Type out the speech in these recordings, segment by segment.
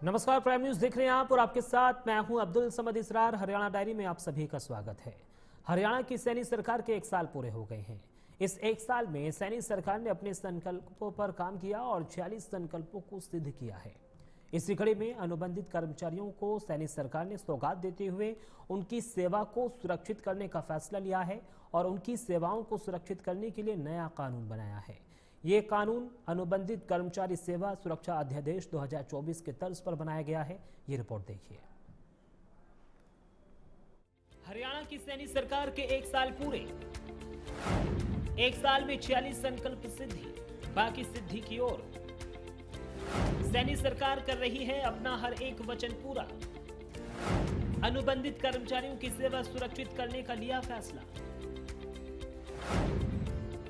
नमस्कार, prime news देख रहे हैं आप और आपके साथ मैं हूं अब्दुल समद इसरार। हरियाणा डायरी में आप सभी का स्वागत है। हरियाणा की सैनी सरकार के 1 साल पूरे हो गए हैं। इस 1 साल में सैनी सरकार ने अपने संकल्पों पर काम किया और 46 संकल्पों को सिद्ध किया है। इसी कड़ी में अनुबंधित कर्मचारियों को सैनी सरकार ने सौगात देते हुए उनकी सेवा को सुरक्षित करने का फैसला लिया है और उनकी सेवाओं को सुरक्षित करने के लिए नया कानून बनाया है। ये कानून अनुबंधित कर्मचारी सेवा सुरक्षा अध्यादेश 2024 के तर्ज पर बनाया गया है। ये रिपोर्ट देखिए। हरियाणा की सैनी सरकार के 1 साल पूरे। 1 साल में 46 संकल्प सिद्धि, बाकी सिद्धि की ओर। सैनी सरकार कर रही है अपना हर एक वचन पूरा। अनुबंधित कर्मचारियों की सेवा सुरक्षित करने का लिया फैसला।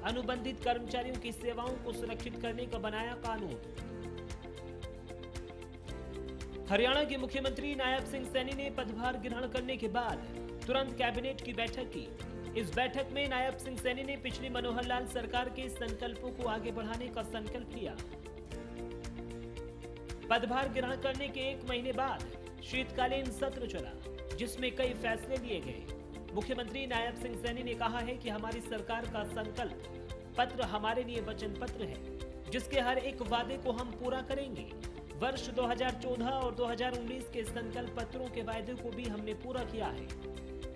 अनुबंधित कर्मचारियों की सेवाओं को सुरक्षित करने का बनाया कानून। हरियाणा के मुख्यमंत्री नायब सिंह सैनी ने पदभार ग्रहण करने के बाद तुरंत कैबिनेट की बैठक की। इस बैठक में नायब सिंह सैनी ने पिछली मनोहर लाल सरकार के संकल्पों को आगे बढ़ाने का संकल्प लिया। पदभार ग्रहण करने के 1 महीने बाद शीतकालीन सत्र चला, जिसमें कई फैसले लिए गए। मुख्यमंत्री नायब सिंह सैनी ने कहा है कि हमारी सरकार का संकल्प पत्र हमारे लिए वचन पत्र है, जिसके हर एक वादे को हम पूरा करेंगे। वर्ष 2014 और 2019 के संकल्प पत्रों के वायदे को भी हमने पूरा किया है।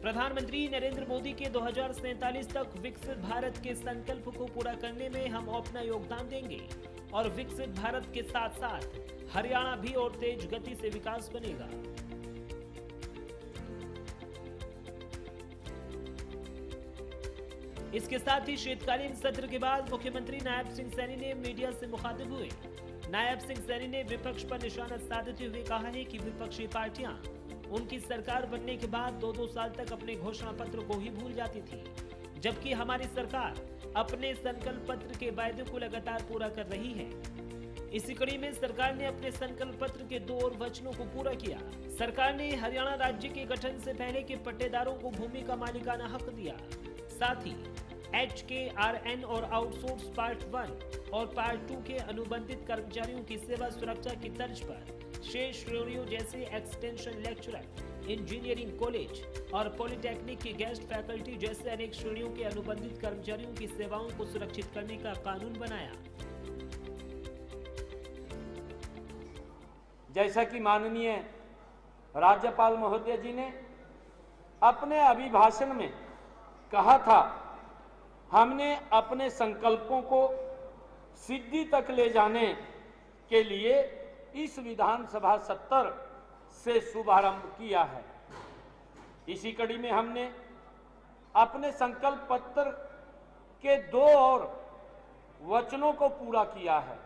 प्रधानमंत्री नरेंद्र मोदी के 2047 तक विकसित भारत के संकल्प को पूरा करने में हम अपना योगदान देंगे और विकसित भारत के साथ साथ हरियाणा भी और तेज गति से विकास बनेगा। इसके साथ ही शीतकालीन सत्र के बाद मुख्यमंत्री नायब सिंह सैनी ने मीडिया से मुखातिब हुए। नायब सिंह सैनी ने विपक्ष पर निशाना साधते हुए कहा है कि विपक्षी पार्टियां उनकी सरकार बनने के बाद 2-2 साल तक अपने घोषणा पत्र को ही भूल जाती थी, जबकि हमारी सरकार अपने संकल्प पत्र के वायदे को लगातार पूरा कर रही है। इसी कड़ी में सरकार ने अपने संकल्प पत्र के 2 और वचनों को पूरा किया। सरकार ने हरियाणा राज्य के गठन से पहले के पट्टेदारों को भूमि का मालिकाना हक दिया। साथ ही HKRN और आउटसोर्स पार्ट 1 और पार्ट 2 के अनुबंधित कर्मचारियों की सेवा सुरक्षा की तर्ज पर शेष श्रेणियों जैसे एक्सटेंशन लेक्चरर, इंजीनियरिंग कॉलेज और पॉलिटेक्निक की गेस्ट फैकल्टी जैसे अनेक श्रेणियों के अनुबंधित कर्मचारियों की सेवाओं को सुरक्षित करने का कानून बनाया। जैसा कि माननीय राज्यपाल महोदय जी ने अपने अभिभाषण में कहा था, हमने अपने संकल्पों को सिद्धि तक ले जाने के लिए इस विधानसभा सत्र से शुभारंभ किया है। इसी कड़ी में हमने अपने संकल्प पत्र के 2 और वचनों को पूरा किया है।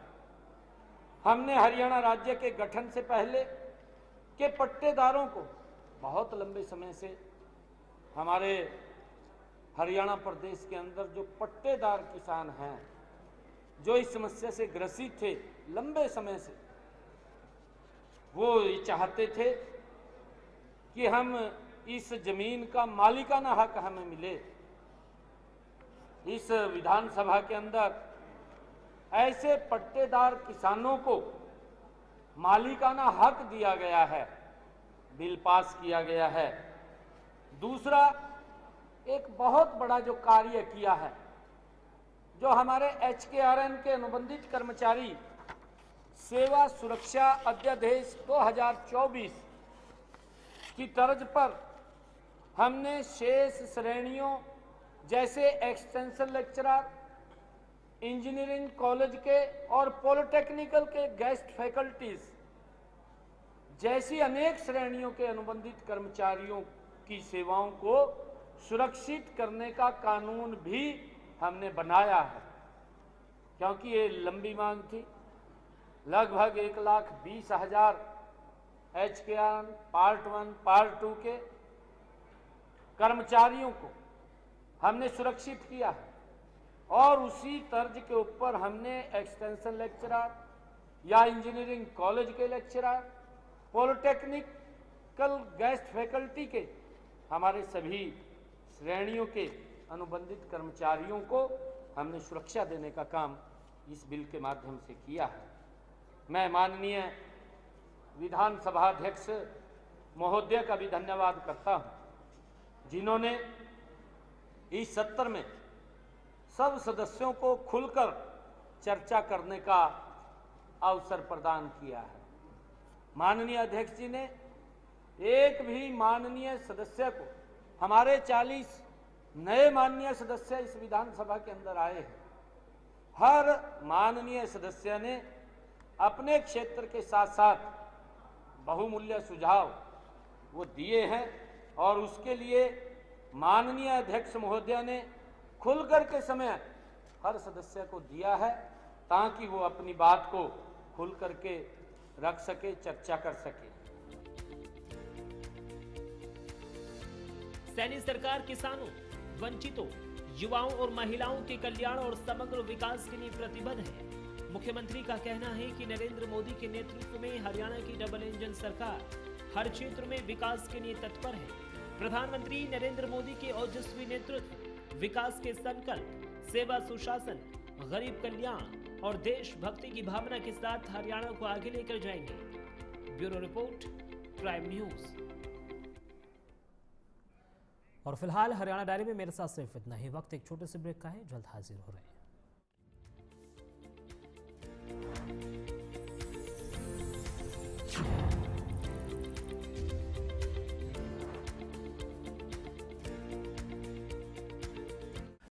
हमने हरियाणा राज्य के गठन से पहले के पट्टेदारों को बहुत लंबे समय से हमारे हरियाणा प्रदेश के अंदर जो पट्टेदार किसान हैं, जो इस समस्या से ग्रसित थे लंबे समय से, वो ये चाहते थे कि हम इस जमीन का मालिकाना हक हमें मिले। इस विधानसभा के अंदर ऐसे पट्टेदार किसानों को मालिकाना हक दिया गया है, बिल पास किया गया है। दूसरा, एक बहुत बड़ा जो कार्य किया है, जो हमारे HKRN के अनुबंधित कर्मचारी सेवा सुरक्षा अध्यादेश 2024 की तर्ज पर हमने शेष श्रेणियों जैसे एक्सटेंशन लेक्चरर, इंजीनियरिंग कॉलेज के और पॉलिटेक्निकल के गेस्ट फैकल्टीज जैसी अनेक श्रेणियों के अनुबंधित कर्मचारियों की सेवाओं को सुरक्षित करने का कानून भी हमने बनाया है, क्योंकि ये लंबी मांग थी। लगभग 1,20,000 HKRN पार्ट 1 पार्ट 2 के कर्मचारियों को हमने सुरक्षित किया है और उसी तर्ज के ऊपर हमने एक्सटेंशन लेक्चरर या इंजीनियरिंग कॉलेज के लेक्चरर, पॉलिटेक्निकल गेस्ट फैकल्टी के हमारे सभी श्रेणियों के अनुबंधित कर्मचारियों को हमने सुरक्षा देने का काम इस बिल के माध्यम से किया है। मैं माननीय विधानसभा अध्यक्ष महोदय का भी धन्यवाद करता हूं, जिन्होंने इस सत्र में सब सदस्यों को खुलकर चर्चा करने का अवसर प्रदान किया है। माननीय अध्यक्ष जी ने एक भी माननीय सदस्य को, हमारे 40 नए माननीय सदस्य इस विधानसभा के अंदर आए हैं, हर माननीय सदस्य ने अपने क्षेत्र के साथ साथ बहुमूल्य सुझाव वो दिए हैं और उसके लिए माननीय अध्यक्ष महोदय ने खुलकर के समय हर सदस्य को दिया है, ताकि वो अपनी बात को खुल करके रख सके, चर्चा कर सके। सैनी सरकार किसानों, वंचितों, युवाओं और महिलाओं के कल्याण और समग्र विकास के लिए प्रतिबद्ध है। मुख्यमंत्री का कहना है कि नरेंद्र मोदी के नेतृत्व में हरियाणा की डबल इंजन सरकार हर क्षेत्र में विकास के लिए तत्पर है। प्रधानमंत्री नरेंद्र मोदी के ओजस्वी नेतृत्व, विकास के संकल्प, सेवा सुशासन, गरीब कल्याण और देशभक्ति की भावना के साथ हरियाणा को आगे लेकर जाएंगे। Bureau report, prime news. और फिलहाल हरियाणा डायरी में मेरे साथ सिर्फ इतना ही। वक्त एक छोटे से ब्रेक का है, जल्द हाजिर हो रहे हैं।